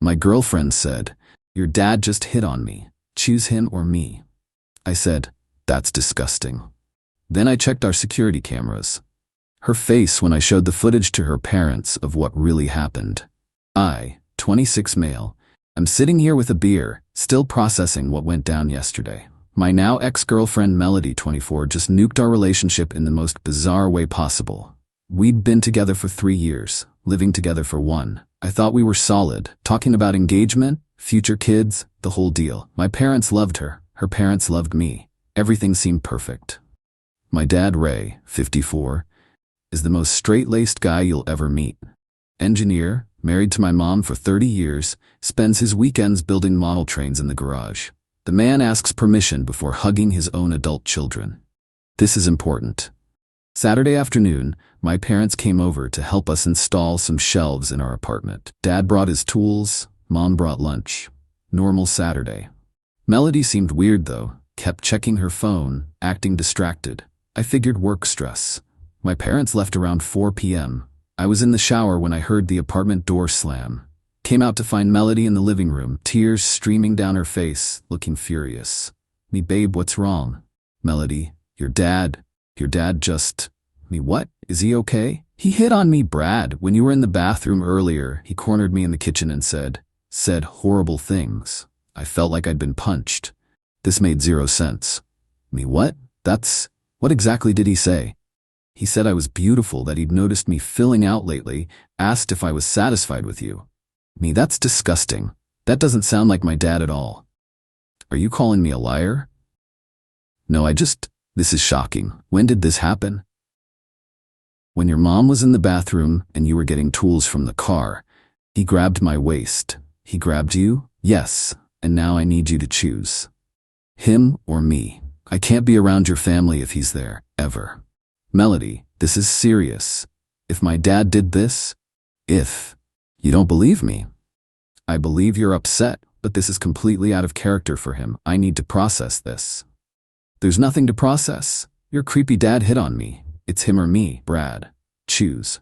My girlfriend said, "Your dad just hit on me. Choose him or me." I said, "That's disgusting." Then I checked our security cameras. Her face when I showed the footage to her parents of what really happened. I, 26 male, am sitting here with a beer, still processing what went down yesterday. My now ex-girlfriend Melody, 24, just nuked our relationship in the most bizarre way possible. We'd been together for 3 years, living together for 1. I thought we were solid, talking about engagement, future kids, the whole deal. My parents loved her, her parents loved me. Everything seemed perfect. My dad, Ray, 54, is the most straight-laced guy you'll ever meet. Engineer, married to my mom for 30 years, spends his weekends building model trains in the garage. The man asks permission before hugging his own adult children. This is important. Saturday afternoon, my parents came over to help us install some shelves in our apartment. Dad brought his tools, Mom brought lunch. Normal Saturday. Melody seemed weird though, kept checking her phone, acting distracted. I figured work stress. My parents left around 4 p.m. I was in the shower when I heard the apartment door slam. Came out to find Melody in the living room, tears streaming down her face, looking furious. Me, babe, what's wrong? Melody, your dad just... Me, what? Is he okay? He hit on me, Brad. When you were in the bathroom earlier, he cornered me in the kitchen and said horrible things. I felt like I'd been punched. This made 0 sense. Me, what? What exactly did he say? He said I was beautiful, that he'd noticed me filling out lately, asked if I was satisfied with you. Me, that's disgusting. That doesn't sound like my dad at all. Are you calling me a liar? No, this is shocking. When did this happen? When your mom was in the bathroom and you were getting tools from the car, he grabbed my waist. He grabbed you? Yes, and now I need you to choose. Him or me. I can't be around your family if he's there, ever. Melody, this is serious. If my dad did this, you don't believe me. I believe you're upset, but this is completely out of character for him. I need to process this. There's nothing to process. Your creepy dad hit on me. It's him or me, Brad. Choose.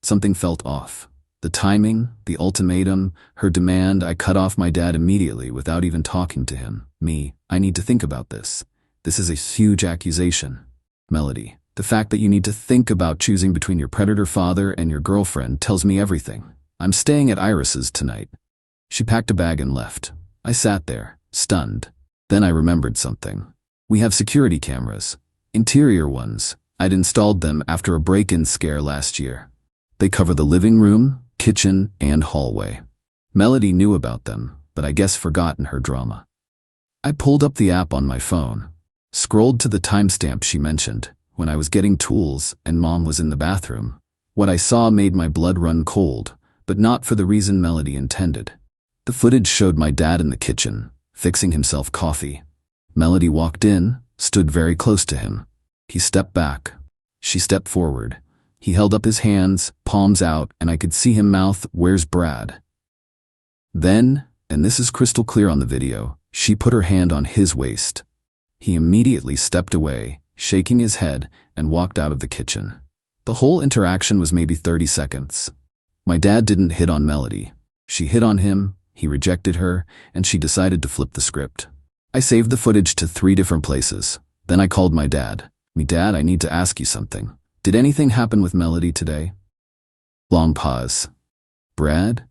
Something felt off. The timing, the ultimatum, her demand. I cut off my dad immediately without even talking to him. Me, I need to think about this. This is a huge accusation. Melody, the fact that you need to think about choosing between your predator father and your girlfriend tells me everything. I'm staying at Iris's tonight. She packed a bag and left. I sat there, stunned. Then I remembered something. We have security cameras. Interior ones. I'd installed them after a break-in scare last year. They cover the living room, kitchen, and hallway. Melody knew about them, but I guess forgot in her drama. I pulled up the app on my phone, scrolled to the timestamp she mentioned, when I was getting tools and Mom was in the bathroom. What I saw made my blood run cold, but not for the reason Melody intended. The footage showed my dad in the kitchen, fixing himself coffee. Melody walked in, stood very close to him. He stepped back. She stepped forward. He held up his hands, palms out, and I could see him mouth, "Where's Brad?" Then, and this is crystal clear on the video, she put her hand on his waist. He immediately stepped away, shaking his head, and walked out of the kitchen. The whole interaction was maybe 30 seconds. My dad didn't hit on Melody. She hit on him, he rejected her, and she decided to flip the script. I saved the footage to 3 different places. Then I called my dad. "Me, Dad, I need to ask you something. Did anything happen with Melody today?" Long pause. "Brad?"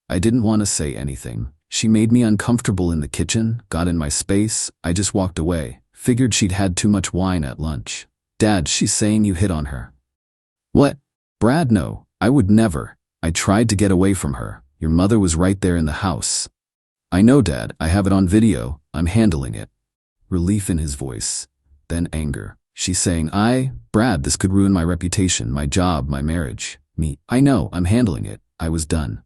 I didn't want to say anything. She made me uncomfortable in the kitchen, got in my space. I just walked away. Figured she'd had too much wine at lunch. "Dad, she's saying you hit on her." "What?" "Brad, no. I would never. I tried to get away from her. Your mother was right there in the house." "I know, Dad. I have it on video. I'm handling it." Relief in his voice. Then anger. "She's saying Brad, this could ruin my reputation, my job, my marriage." Me, "I know, I'm handling it." I was done.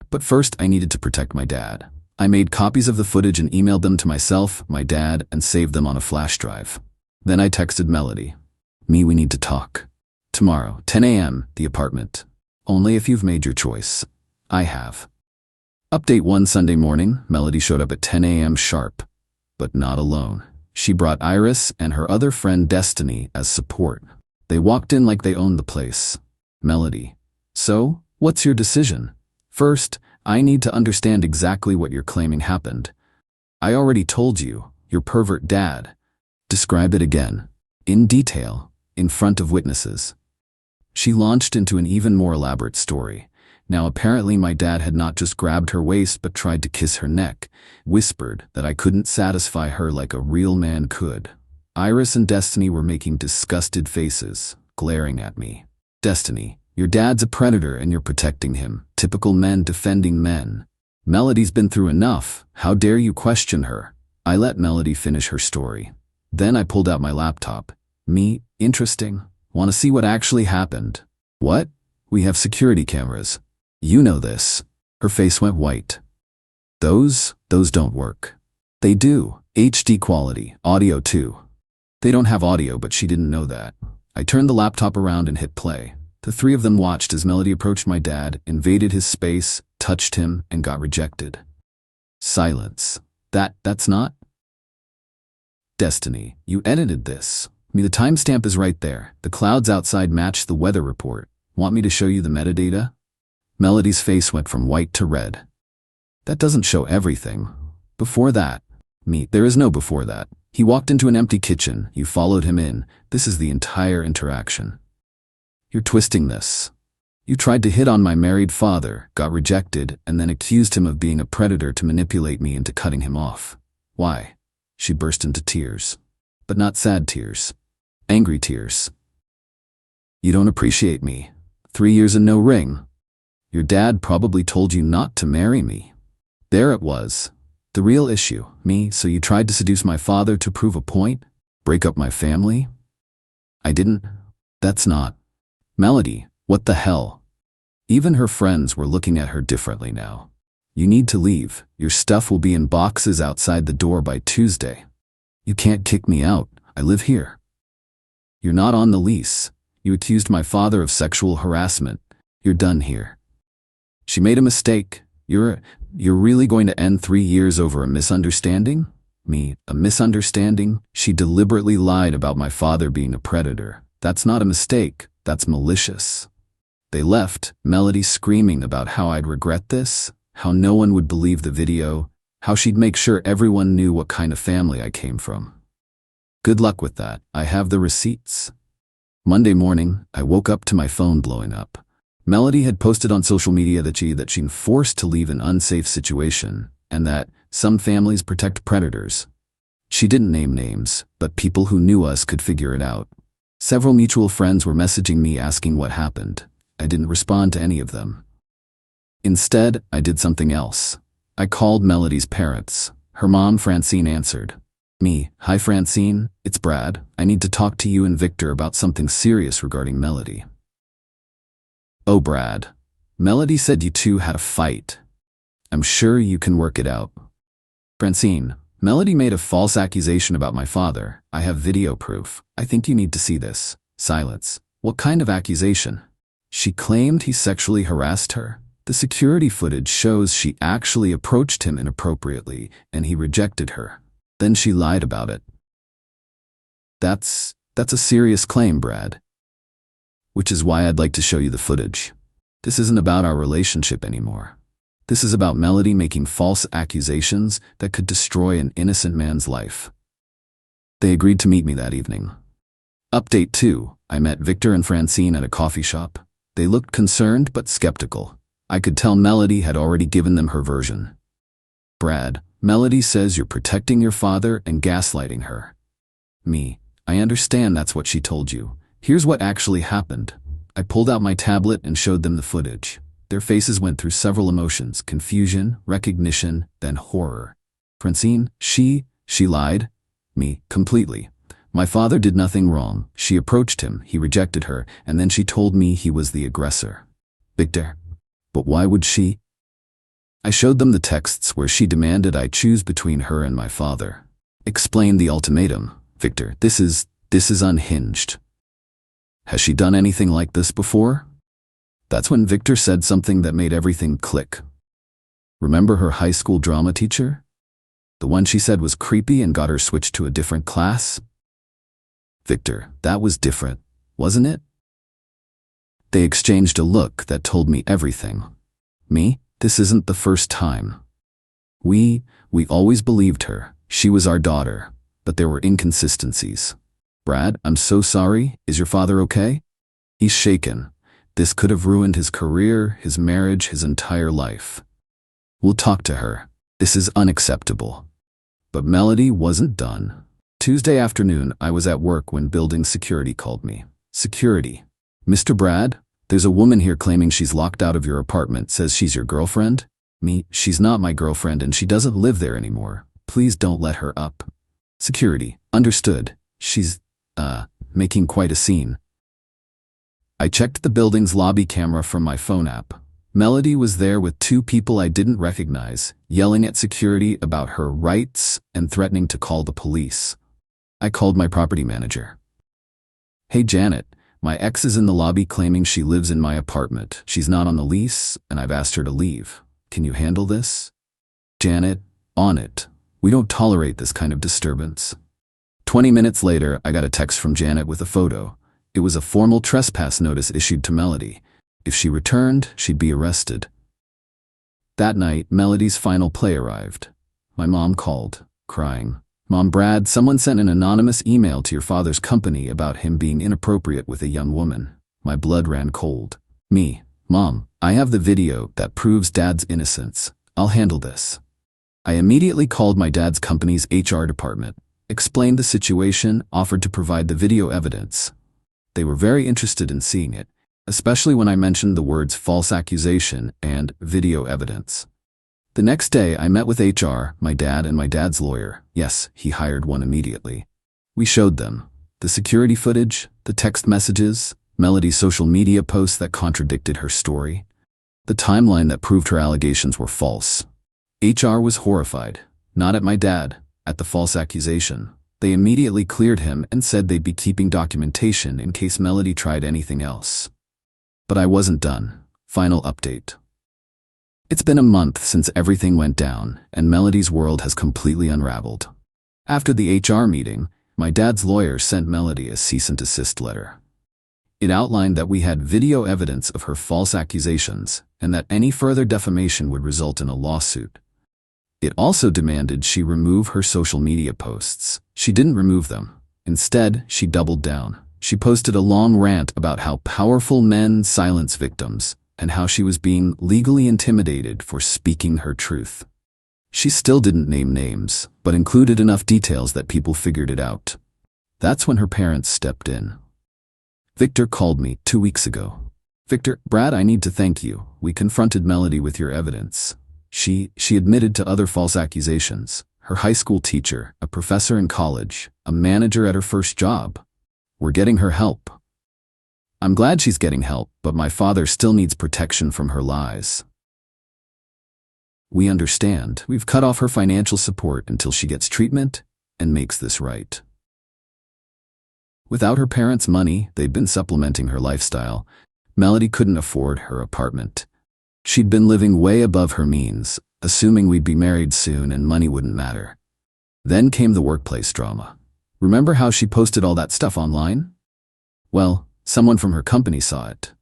But first, I needed to protect my dad. I made copies of the footage and emailed them to myself, my dad, and saved them on a flash drive. Then I texted Melody. "Me, we need to talk. Tomorrow, 10 a.m., the apartment. Only if you've made your choice." I have. Update 1 Sunday morning, Melody showed up at 10 a.m. sharp. But not alone. She brought Iris and her other friend Destiny as support. They walked in like they owned the place. "Melody, so, what's your decision?" First, I need to understand exactly what you're claiming happened. I already told you, your pervert dad. Describe it again, in detail, in front of witnesses. She launched into an even more elaborate story. Now apparently my dad had not just grabbed her waist but tried to kiss her neck, whispered that I couldn't satisfy her like a real man could. Iris and Destiny were making disgusted faces, glaring at me. Destiny, your dad's a predator and you're protecting him. Typical men defending men. Melody's been through enough. How dare you question her? I let Melody finish her story. Then I pulled out my laptop. Me, interesting. Want to see what actually happened? What? We have security cameras. You know this. Her face went white. Those don't work. They do. HD quality, audio too. They don't have audio, but she didn't know that. I turned the laptop around and hit play. The three of them watched as Melody approached my dad, invaded his space, touched him, and got rejected. Silence. That's not? Destiny, you edited this. The timestamp is right there. The clouds outside match the weather report. Want me to show you the metadata? Melody's face went from white to red. That doesn't show everything. Before that. There is no before that. He walked into an empty kitchen. You followed him in. This is the entire interaction. You're twisting this. You tried to hit on my married father, got rejected, and then accused him of being a predator to manipulate me into cutting him off. Why? She burst into tears. But not sad tears. Angry tears. You don't appreciate me. 3 years and no ring. Your dad probably told you not to marry me. There it was. The real issue, me, so you tried to seduce my father to prove a point? Break up my family? I didn't. That's not. Melody, what the hell? Even her friends were looking at her differently now. You need to leave. Your stuff will be in boxes outside the door by Tuesday. You can't kick me out. I live here. You're not on the lease. You accused my father of sexual harassment. You're done here. She made a mistake. You're really going to end 3 years over a misunderstanding? Me, a misunderstanding? She deliberately lied about my father being a predator. That's not a mistake. That's malicious. They left, Melody screaming about how I'd regret this, how no one would believe the video, how she'd make sure everyone knew what kind of family I came from. Good luck with that. I have the receipts. Monday morning, I woke up to my phone blowing up. Melody had posted on social media that she'd been forced to leave an unsafe situation, and that some families protect predators. She didn't name names, but people who knew us could figure it out. Several mutual friends were messaging me asking what happened. I didn't respond to any of them. Instead, I did something else. I called Melody's parents. Her mom, Francine, answered. Me, hi Francine, it's Brad. I need to talk to you and Victor about something serious regarding Melody. Oh Brad, Melody said you two had a fight. I'm sure you can work it out. Francine, Melody made a false accusation about my father. I have video proof. I think you need to see this. Silence. What kind of accusation? She claimed he sexually harassed her. The security footage shows she actually approached him inappropriately and he rejected her. Then she lied about it. That's a serious claim, Brad. Which is why I'd like to show you the footage. This isn't about our relationship anymore. This is about Melody making false accusations that could destroy an innocent man's life. They agreed to meet me that evening. Update 2. I met Victor and Francine at a coffee shop. They looked concerned but skeptical. I could tell Melody had already given them her version. Brad, Melody says you're protecting your father and gaslighting her. Me, I understand that's what she told you. Here's what actually happened. I pulled out my tablet and showed them the footage. Their faces went through several emotions: confusion, recognition, then horror. Francine, she lied. Me, completely. My father did nothing wrong. She approached him, he rejected her, and then she told me he was the aggressor. Victor, but why would she? I showed them the texts where she demanded I choose between her and my father. Explained the ultimatum. Victor, this is unhinged. Has she done anything like this before? That's when Victor said something that made everything click. Remember her high school drama teacher? The one she said was creepy and got her switched to a different class? Victor, that was different, wasn't it? They exchanged a look that told me everything. Me, This isn't the first time. We always believed her. She was our daughter, but there were inconsistencies. Brad, I'm so sorry. Is your father okay? He's shaken. This could have ruined his career, his marriage, his entire life. We'll talk to her. This is unacceptable. But Melody wasn't done. Tuesday afternoon, I was at work when building security called me. Security. Mr. Brad, there's a woman here claiming she's locked out of your apartment, says she's your girlfriend. Me, she's not my girlfriend and she doesn't live there anymore. Please don't let her up. Security. Understood. She's, making quite a scene. I checked the building's lobby camera from my phone app. Melody was there with two people I didn't recognize, yelling at security about her rights and threatening to call the police. I called my property manager. Hey Janet, my ex is in the lobby claiming she lives in my apartment. She's not on the lease and I've asked her to leave. Can you handle this? Janet, on it. We don't tolerate this kind of disturbance. 20 minutes later, I got a text from Janet with a photo. It was a formal trespass notice issued to Melody. If she returned, she'd be arrested. That night, Melody's final play arrived. My mom called, crying. Mom, Brad, someone sent an anonymous email to your father's company about him being inappropriate with a young woman. My blood ran cold. Me, Mom, I have the video that proves Dad's innocence. I'll handle this. I immediately called my dad's company's HR department, explained the situation, offered to provide the video evidence. They were very interested in seeing it, especially when I mentioned the words false accusation and video evidence. The next day, I met with HR, my dad, and my dad's lawyer. Yes, he hired one immediately. We showed them the security footage, the text messages, Melody's social media posts that contradicted her story, the timeline that proved her allegations were false. HR was horrified, not at my dad, at the false accusation. They immediately cleared him and said they'd be keeping documentation in case Melody tried anything else. But I wasn't done. Final update. It's been a month since everything went down, and Melody's world has completely unraveled. After the HR meeting, my dad's lawyer sent Melody a cease and desist letter. It outlined that we had video evidence of her false accusations and that any further defamation would result in a lawsuit. It also demanded she remove her social media posts. She didn't remove them. Instead, she doubled down. She posted a long rant about how powerful men silence victims and how she was being legally intimidated for speaking her truth. She still didn't name names, but included enough details that people figured it out. That's when her parents stepped in. Victor called me 2 weeks ago. Victor, Brad, I need to thank you. We confronted Melody with your evidence. She admitted to other false accusations. Her high school teacher, a professor in college, a manager at her first job. We're getting her help. I'm glad she's getting help, but my father still needs protection from her lies. We understand. We've cut off her financial support until she gets treatment and makes this right. Without her parents' money, they'd been supplementing her lifestyle. Melody couldn't afford her apartment. She'd been living way above her means, assuming we'd be married soon and money wouldn't matter. Then came the workplace drama. Remember how she posted all that stuff online? Well, someone from her company saw it.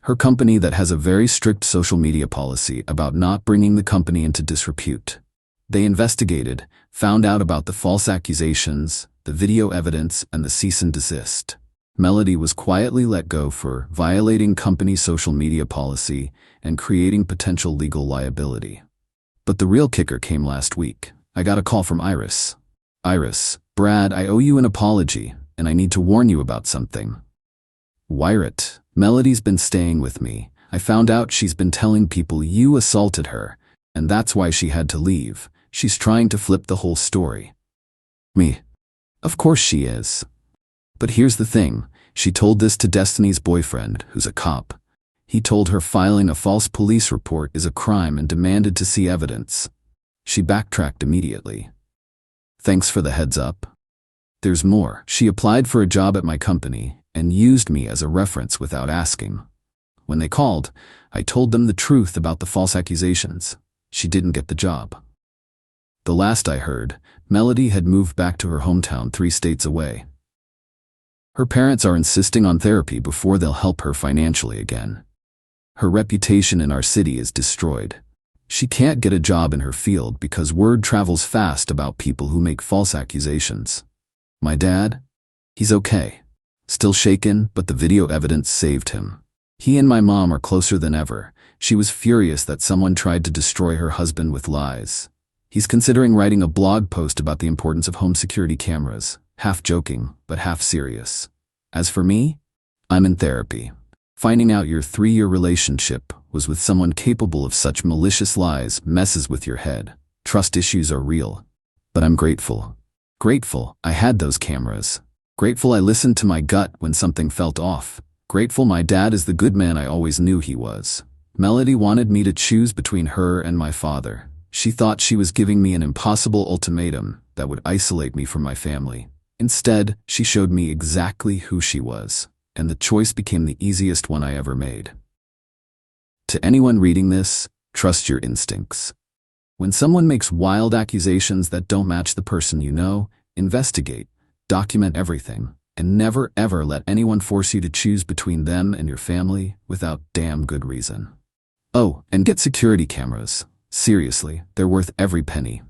Her company that has a very strict social media policy about not bringing the company into disrepute. They investigated, found out about the false accusations, the video evidence, and the cease and desist. Melody was quietly let go for violating company social media policy and creating potential legal liability. But the real kicker came last week. I got a call from Iris. Iris, Brad, I owe you an apology, and I need to warn you about something. Wyatt, Melody's been staying with me. I found out she's been telling people you assaulted her, and that's why she had to leave. She's trying to flip the whole story. Me. Of course she is. But here's the thing. She told this to Destiny's boyfriend, who's a cop. He told her filing a false police report is a crime and demanded to see evidence. She backtracked immediately. Thanks for the heads up. There's more. She applied for a job at my company and used me as a reference without asking. When they called, I told them the truth about the false accusations. She didn't get the job. The last I heard, Melody had moved back to her hometown 3 states away. Her parents are insisting on therapy before they'll help her financially again. Her reputation in our city is destroyed. She can't get a job in her field because word travels fast about people who make false accusations. My dad? He's okay. Still shaken, but the video evidence saved him. He and my mom are closer than ever. She was furious that someone tried to destroy her husband with lies. He's considering writing a blog post about the importance of home security cameras, half joking, but half serious. As for me, I'm in therapy. Finding out your 3-year relationship was with someone capable of such malicious lies messes with your head. Trust issues are real. But I'm grateful. Grateful I had those cameras. Grateful I listened to my gut when something felt off. Grateful my dad is the good man I always knew he was. Melody wanted me to choose between her and my father. She thought she was giving me an impossible ultimatum that would isolate me from my family. Instead, she showed me exactly who she was, and the choice became the easiest one I ever made. To anyone reading this, trust your instincts. When someone makes wild accusations that don't match the person you know, investigate, document everything, and never ever let anyone force you to choose between them and your family without damn good reason. Oh, and get security cameras. Seriously, they're worth every penny.